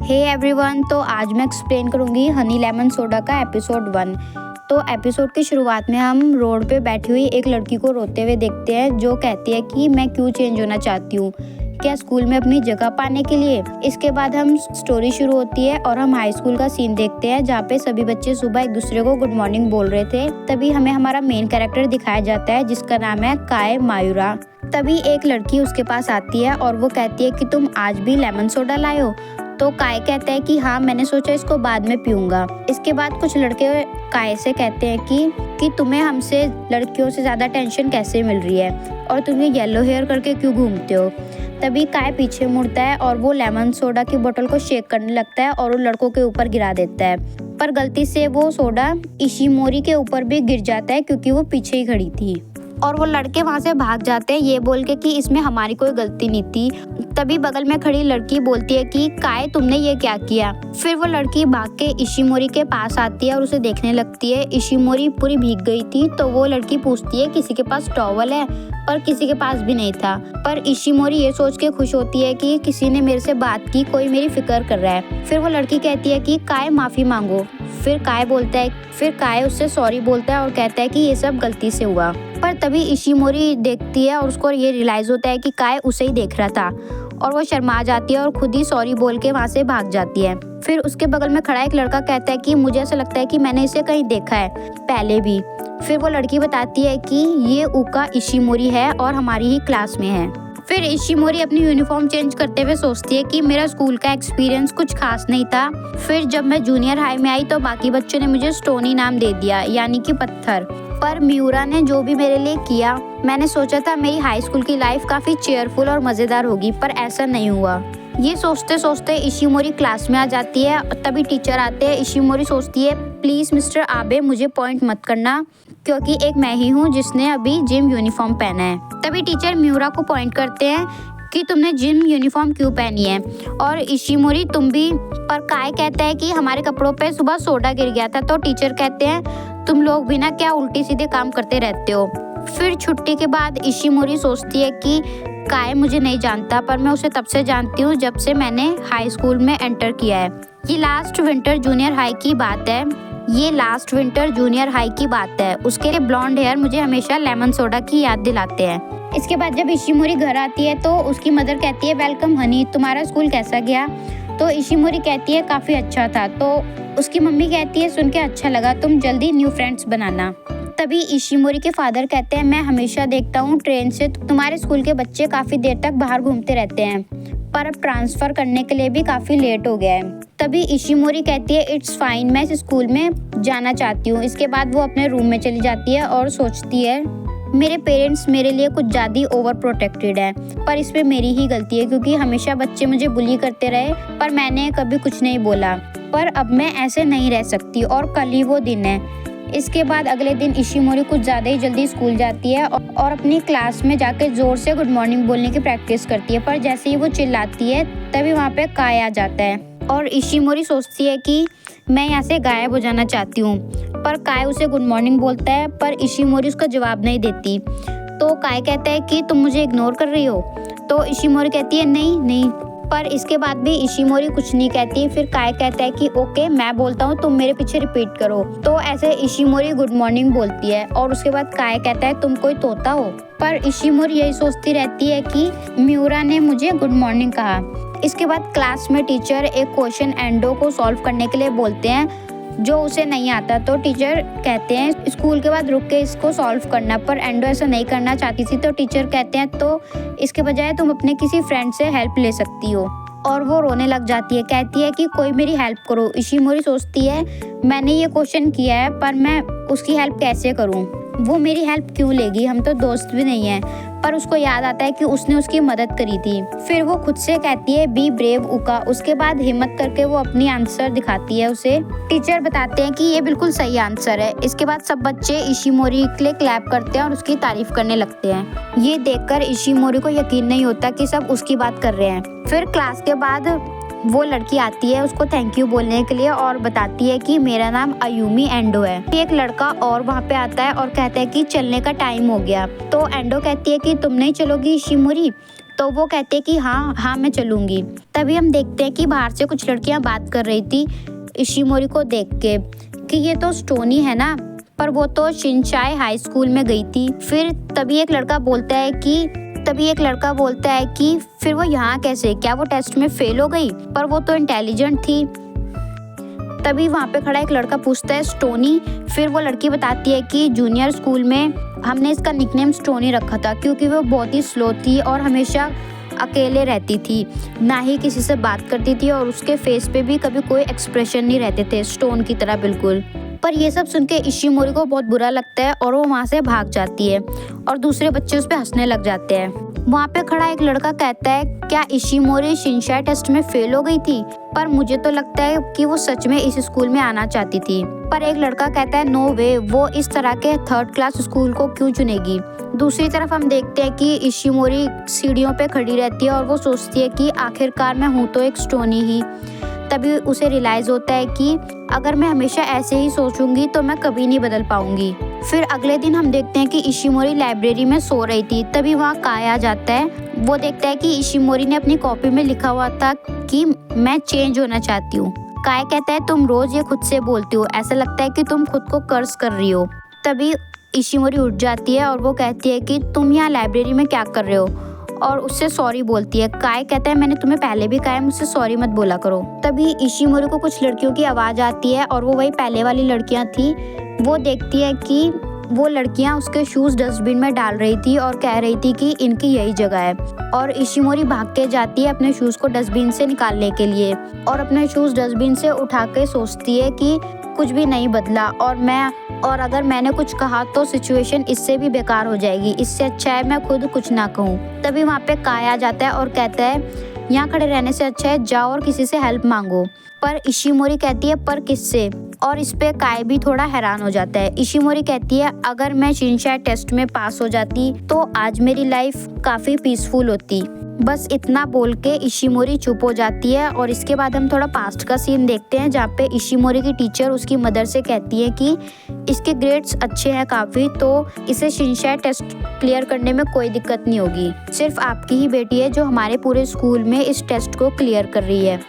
Hey everyone, तो आज मैं एक्सप्लेन करूंगी हनी लेमन सोडा का एपिसोड 1। तो एपिसोड की शुरुआत में हम रोड पे बैठी हुई एक लड़की को रोते हुए देखते हैं, जो कहती है कि मैं क्यों चेंज होना चाहती हूँ, क्या स्कूल में अपनी जगह पाने के लिए। इसके बाद हम स्टोरी शुरू होती है और हम हाई स्कूल का सीन देखते हैं, जहाँ पे सभी बच्चे सुबह एक दूसरे को गुड मॉर्निंग बोल रहे थे। तभी हमें हमारा मेन कैरेक्टर दिखाया जाता है, जिसका नाम है काय मायूरा। तभी एक लड़की उसके पास आती है और वो कहती है कि तुम आज भी लेमन सोडा लाए हो। तो काय कहता है कि हाँ, मैंने सोचा इसको बाद में पीऊंगा। इसके बाद कुछ लड़के काय से कहते हैं कि तुम्हें हमसे लड़कियों से ज़्यादा टेंशन कैसे मिल रही है और तुम ये येलो हेयर करके क्यों घूमते हो। तभी काय पीछे मुड़ता है और वो लेमन सोडा की बोतल को शेक करने लगता है और उन लड़कों के ऊपर गिरा देता है, पर गलती से वो सोडा इशिमोरी के ऊपर भी गिर जाता है क्योंकि वो पीछे ही खड़ी थी। और वो लड़के वहाँ से भाग जाते हैं ये बोल के कि इसमें हमारी कोई गलती नहीं थी। तभी बगल में खड़ी लड़की बोलती है कि काय, तुमने ये क्या किया। फिर वो लड़की भाग के इशिमोरी के पास आती है और उसे देखने लगती है। इशिमोरी पूरी भीग गई थी, तो वो लड़की पूछती है किसी के पास टॉवल है, पर किसी के पास भी नहीं था। पर इशिमोरी ये सोच के खुश होती है कि किसी ने मेरे से बात की, कोई मेरी फिक्र कर रहा है। फिर वो लड़की कहती है कि काय, माफी मांगो। फिर काय उससे सॉरी बोलता है और कहता है कि ये सब गलती से हुआ। पर तभी इशिमोरी देखती है और उसको ये रियलाइज होता है कि काय उसे ही देख रहा था, और वो शर्मा जाती है और खुद ही सॉरी बोल के वहाँ से भाग जाती है। फिर उसके बगल में खड़ा एक लड़का कहता है कि मुझे ऐसा लगता है कि मैंने इसे कहीं देखा है पहले भी। फिर वो लड़की बताती है कि ये उका इशिमोरी है और हमारी ही क्लास में है। फिर इशिमोरी अपनी यूनिफॉर्म चेंज करते हुए सोचती है कि मेरा स्कूल का एक्सपीरियंस कुछ खास नहीं था। फिर जब मैं जूनियर हाई में आई तो बाकी बच्चों ने मुझे स्टोनी नाम दे दिया, यानी कि पत्थर। पर मियूरा ने जो भी मेरे लिए किया, मैंने सोचा था मेरी हाई स्कूल की लाइफ काफ़ी चेयरफुल और मज़ेदार होगी, पर ऐसा नहीं हुआ। ये सोचते सोचते इशिमोरी क्लास में आ जाती है। तभी टीचर आते हैं। इशिमोरी सोचती है प्लीज़ मिस्टर आबे, मुझे पॉइंट मत करना, क्योंकि एक मैं ही हूँ जिसने अभी जिम यूनिफॉर्म पहना है। तभी टीचर मियूरा को पॉइंट करते हैं कि तुमने जिम यूनिफॉर्म क्यों पहनी है, और इशिमोरी तुम भी। पर काय कहता है कि हमारे कपड़ों पे सुबह सोडा गिर गया था। तो टीचर कहते हैं तुम लोग भी ना क्या उल्टी सीधे काम करते रहते हो। फिर छुट्टी के बाद इशिमोरी सोचती है कि काय मुझे नहीं जानता, पर मैं उसे तब से जानती हूँ जब से मैंने हाई स्कूल में एंटर किया है। ये लास्ट विंटर जूनियर हाई की बात है। उसके लिए ब्लॉन्ड हेयर मुझे हमेशा लेमन सोडा की याद दिलाते हैं। इसके बाद जब इशिमोरी घर आती है तो उसकी मदर कहती है वेलकम हनी, तुम्हारा स्कूल कैसा गया। तो इशिमोरी कहती है काफ़ी अच्छा था। तो उसकी मम्मी कहती है सुन के अच्छा लगा, तुम जल्दी न्यू फ्रेंड्स बनाना। तभी इशिमोरी के फादर कहते हैं मैं हमेशा देखता हूँ ट्रेन से तुम्हारे स्कूल के बच्चे काफ़ी देर तक बाहर घूमते रहते हैं, पर अब ट्रांसफ़र करने के लिए भी काफ़ी लेट हो गया है। तभी इशिमोरी कहती है इट्स फाइन, मैं इस स्कूल में जाना चाहती हूँ। इसके बाद वो अपने रूम में चली जाती है और सोचती है मेरे पेरेंट्स मेरे लिए कुछ ज़्यादा ओवर प्रोटेक्टेड है, पर इसमें मेरी ही गलती है क्योंकि हमेशा बच्चे मुझे बुली करते रहे, पर मैंने कभी कुछ नहीं बोला। पर अब मैं ऐसे नहीं रह सकती और कल ही वो दिन है। इसके बाद अगले दिन इशिमोरी कुछ ज़्यादा ही जल्दी स्कूल जाती है और अपनी क्लास में जाकर ज़ोर से गुड मॉर्निंग बोलने की प्रैक्टिस करती है। पर जैसे ही वो चिल्लाती है तभी वहाँ पे काय आ जाता है और इशिमोरी सोचती है कि मैं यहाँ से गायब हो जाना चाहती हूँ। पर काय उसे गुड मॉर्निंग बोलता है, पर इशिमोरी उसका जवाब नहीं देती। तो काय कहता है कि तुम मुझे इग्नोर कर रही हो। तो इशिमोरी कहती है नहीं। पर इसके बाद भी इशिमोरी कुछ नहीं कहती। फिर काय कहता है कि ओके मैं बोलता हूँ, तुम मेरे पीछे रिपीट करो। तो ऐसे इशिमोरी गुड मॉर्निंग बोलती है और उसके बाद काय कहता है तुम कोई तोता हो। पर इशिमोरी यही सोचती रहती है कि मियूरा ने मुझे गुड मॉर्निंग कहा। इसके बाद क्लास में टीचर एक क्वेश्चन एंडो को सॉल्व करने के लिए बोलते हैं जो उसे नहीं आता। तो टीचर कहते हैं स्कूल के बाद रुक के इसको सॉल्व करना, पर एंडो ऐसा नहीं करना चाहती थी। तो टीचर कहते हैं तो इसके बजाय तुम अपने किसी फ्रेंड से हेल्प ले सकती हो, और वो रोने लग जाती है, कहती है कि कोई मेरी हेल्प करो। इशिमोरी सोचती है मैंने ये क्वेश्चन किया है, पर मैं उसकी हेल्प कैसे करूं, वो मेरी हेल्प क्यों लेगी, हम तो दोस्त भी नहीं हैं। पर उसको याद आता है कि उसने उसकी मदद करी थी। फिर वो खुद से कहती है बी ब्रेव उका। उसके बाद हिम्मत करके वो अपनी आंसर दिखाती है उसे। टीचर बताते हैं कि ये बिल्कुल सही आंसर है। इसके बाद सब बच्चे इशिमोरी के लिए क्लैप करते हैं और उसकी तारीफ करने लगते हैं। ये देखकर इशिमोरी को यकीन नहीं होता कि सब उसकी बात कर रहे हैं। फिर क्लास के बाद वो लड़की आती है उसको थैंक यू बोलने के लिए और बताती है कि मेरा नाम अयूमी एंडो है। एक लड़का और वहाँ पे आता है और कहता है कि चलने का टाइम हो गया। तो एंडो कहती है कि तुम नहीं चलोगी इशिमोरी। तो वो कहते हैं कि हाँ हाँ मैं चलूँगी। तभी हम देखते हैं कि बाहर से कुछ लड़कियाँ बात कर रही थी इशिमोरी को देख के कि ये तो स्टोनी है ना, पर वो तो शिनचाई हाई स्कूल में गई थी। फिर तभी एक लड़का बोलता है कि फिर वो यहाँ कैसे, क्या वो टेस्ट में फेल हो गई? पर वो तो इंटेलिजेंट थी। तभी वहाँ पे खड़ा एक लड़का पूछता है स्टोनी। फिर वो लड़की बताती है कि जूनियर स्कूल में हमने इसका निकनेम स्टोनी रखा था क्योंकि वो बहुत ही स्लो थी और हमेशा अकेले रहती थी, ना ही किसी से बात करती थी और उसके फेस पे भी कभी कोई एक्सप्रेशन नहीं रहते थे, स्टोन की तरह बिल्कुल। पर ये सब सुन के इशिमोरी को बहुत बुरा लगता है और वो वहाँ से भाग जाती है और दूसरे बच्चे उस पर हंसने लग जाते हैं। वहाँ पे खड़ा एक लड़का कहता है क्या इशिमोरी शिनचाई टेस्ट में फेल हो गई थी? पर मुझे तो लगता है कि वो सच में इस स्कूल में आना चाहती थी। पर एक लड़का कहता है नो वे, वो इस तरह के थर्ड क्लास स्कूल को क्यों चुनेगी। दूसरी तरफ हम देखते हैं कि इशिमोरी सीढ़ियों पे खड़ी रहती है और वो सोचती है कि आखिरकार मैं हूँ तो एक स्टोनी ही। तभी उसे रियलाइज होता है कि अगर मैं हमेशा ऐसे ही सोचूंगी तो मैं कभी नहीं बदल पाऊंगी। फिर अगले दिन हम देखते हैं कि इशिमोरी लाइब्रेरी में सो रही थी। तभी वहाँ काय आ जाता है। वो देखता है कि इशिमोरी ने अपनी कॉपी में लिखा हुआ था कि मैं चेंज होना चाहती हूँ। काय कहता है तुम रोज ये खुद से बोलती हो, ऐसा लगता है कि तुम खुद को कर्ज कर रही हो। तभी इशिमोरी उठ जाती है और वो कहती है कि तुम यहाँ लाइब्रेरी में क्या कर रहे हो, और उससे सॉरी बोलती है। काय कहता है मैंने तुम्हें पहले भी कहा है मुझसे सॉरी मत बोला करो। तभी इशिमोरी को कुछ लड़कियों की आवाज़ आती है और वो वही पहले वाली लड़कियां थी। वो देखती है कि वो लड़कियां उसके शूज़ डस्टबिन में डाल रही थी और कह रही थी कि इनकी यही जगह है। और इशिमोरी भाग के जाती है अपने शूज़ को डस्टबिन से निकालने के लिए और अपने शूज़ डस्टबिन से उठा के सोचती है कि कुछ भी नहीं बदला और अगर मैंने कुछ कहा तो सिचुएशन इससे भी बेकार हो जाएगी, इससे अच्छा है मैं खुद कुछ ना कहूँ। तभी वहाँ पे काय आ जाता है और कहता है यहाँ खड़े रहने से अच्छा है जाओ और किसी से हेल्प मांगो। पर इशिमोरी कहती है पर किससे, और इस पे काय भी थोड़ा हैरान हो जाता है। इशिमोरी कहती है अगर मैं शिनचाई टेस्ट में पास हो जाती तो आज मेरी लाइफ काफ़ी पीसफुल होती। बस इतना बोल के इशिमोरी चुप हो जाती है। और इसके बाद हम थोड़ा पास्ट का सीन देखते हैं जहाँ पे इशिमोरी की टीचर उसकी मदर से कहती है कि इसके ग्रेड्स अच्छे हैं काफ़ी, तो इसे शिनचाई टेस्ट क्लियर करने में कोई दिक्कत नहीं होगी। सिर्फ आपकी ही बेटी है जो हमारे पूरे स्कूल में इस टेस्ट को क्लियर कर रही है।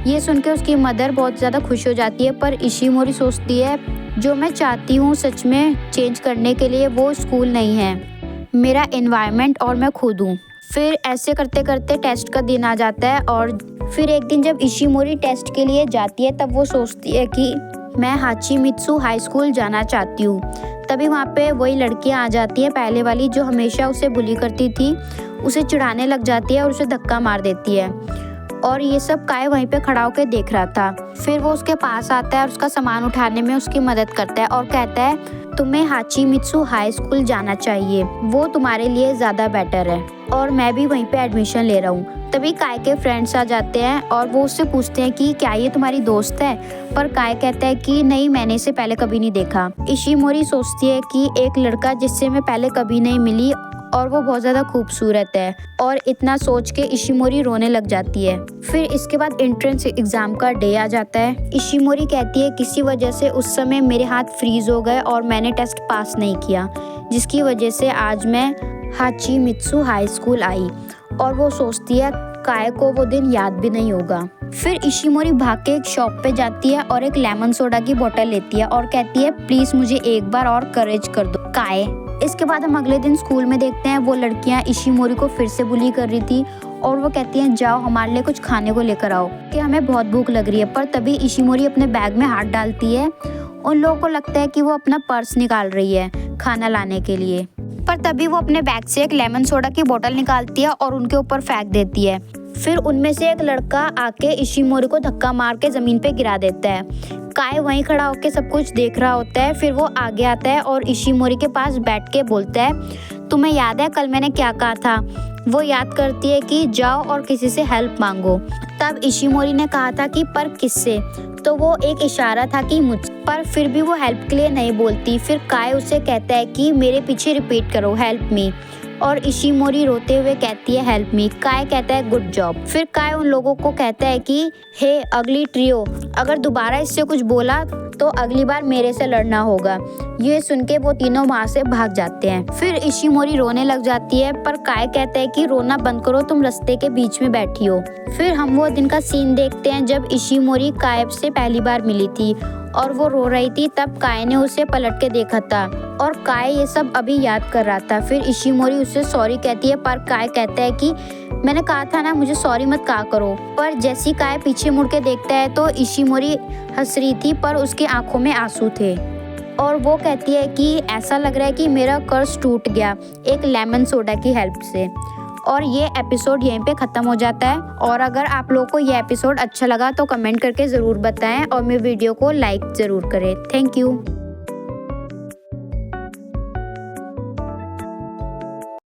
ये सुन के उसकी मदर बहुत ज़्यादा खुश हो जाती है। पर इशिमोरी सोचती है जो मैं चाहती हूँ सच में चेंज करने के लिए वो स्कूल नहीं है, मेरा एनवायरनमेंट और मैं खुद हूँ। फिर ऐसे करते करते टेस्ट का दिन आ जाता है और फिर एक दिन जब इशिमोरी टेस्ट के लिए जाती है तब वो सोचती है कि मैं हाचिमित्सु हाई स्कूल जाना चाहती हूँ। तभी वहाँ पे वही लड़कियाँ आ जाती हैं पहले वाली जो हमेशा उसे बुली करती थी, उसे चिढ़ाने लग जाती है और उसे धक्का मार देती है। और ये सब काय वहीं पे खड़ा होकर देख रहा था। फिर वो उसके पास आता है और उसका सामान उठाने में उसकी मदद करता है और कहता है तुम्हें हाचिमित्सु हाई स्कूल जाना चाहिए, वो तुम्हारे लिए ज़्यादा बेटर है और मैं भी वहीं पे एडमिशन ले रहा हूँ। तभी काय के फ्रेंड्स आ जाते हैं और वो उससे पूछते हैं कि क्या ये तुम्हारी दोस्त है। पर काय कहता है कि नहीं, मैंने इसे पहले कभी नहीं देखा। इशिमोरी सोचती है कि एक लड़का जिससे मैं पहले कभी नहीं मिली और वो बहुत ज़्यादा खूबसूरत है, और इतना सोच के इशिमोरी रोने लग जाती है। फिर इसके बाद एंट्रेंस एग्ज़ाम का डे आ जाता है। इशिमोरी कहती है किसी वजह से उस समय मेरे हाथ फ्रीज हो गए और मैंने टेस्ट पास नहीं किया, जिसकी वजह से आज मैं हाचिमित्सु हाई स्कूल आई। और वो सोचती है काय को वो दिन याद भी नहीं होगा। फिर इशिमोरी भाग के एक शॉप पे जाती है और एक लेमन सोडा की बोतल लेती है और कहती है प्लीज़ मुझे एक बार और करेज कर दो काय। इसके बाद हम अगले दिन स्कूल में देखते हैं वो लड़कियां इशिमोरी को फिर से बुली कर रही थी और वो कहती हैं जाओ हमारे लिए कुछ खाने को लेकर आओ कि हमें बहुत भूख लग रही है। पर तभी इशिमोरी अपने बैग में हाथ डालती है। उन लोगों को लगता है कि वो अपना पर्स निकाल रही है खाना लाने के लिए, पर तभी वो अपने बैग से एक लेमन सोडा की बोतल निकालती है और उनके ऊपर फेंक देती है। फिर उनमें से एक लड़का आके इशिमोरी को धक्का मार के ज़मीन पे गिरा देता है। काय वहीं खड़ा होकर सब कुछ देख रहा होता है। फिर वो आगे आता है और इशिमोरी के पास बैठ के बोलता है तुम्हें याद है कल मैंने क्या कहा था। वो याद करती है कि जाओ और किसी से हेल्प मांगो। तब इशिमोरी ने कहा था कि पर किससे, तो वो एक इशारा था कि मुझ पर, फिर भी वो हेल्प के लिए नहीं बोलती। फिर काय उसे कहता है कि मेरे पीछे रिपीट करो हेल्प मी, और इशिमोरी रोते हुए कहती है हेल्प मी। काय कहता है गुड जॉब। फिर काय उन लोगों को कहता है कि हे अगली ट्रियो, अगर दोबारा इससे कुछ बोला तो अगली बार मेरे से लड़ना होगा। ये सुन के वो तीनों वहाँ से भाग जाते हैं। फिर इशिमोरी रोने लग जाती है, पर काय कहता है कि रोना बंद करो, तुम रास्ते के बीच में बैठी हो। फिर हम वो दिन का सीन देखते हैं जब इशिमोरी काय से पहली बार मिली थी और वो रो रही थी। तब काय ने उसे पलट के देखा था और काय ये सब अभी याद कर रहा था। फिर इशिमोरी उससे सॉरी कहती है, पर काय कहता है कि मैंने कहा था ना, मुझे सॉरी मत कहा करो। पर जैसी काय पीछे मुड़ के देखता है तो इशिमोरी हंस रही थी, पर उसकी आंखों में आंसू थे और वो कहती है कि ऐसा लग रहा है कि मेरा कर्ज टूट गया एक लेमन सोडा की हेल्प से। और ये एपिसोड यहीं पे ख़त्म हो जाता है। और अगर आप लोगों को ये एपिसोड अच्छा लगा तो कमेंट करके ज़रूर बताएं और मेरे वीडियो को लाइक ज़रूर करें। Thank you.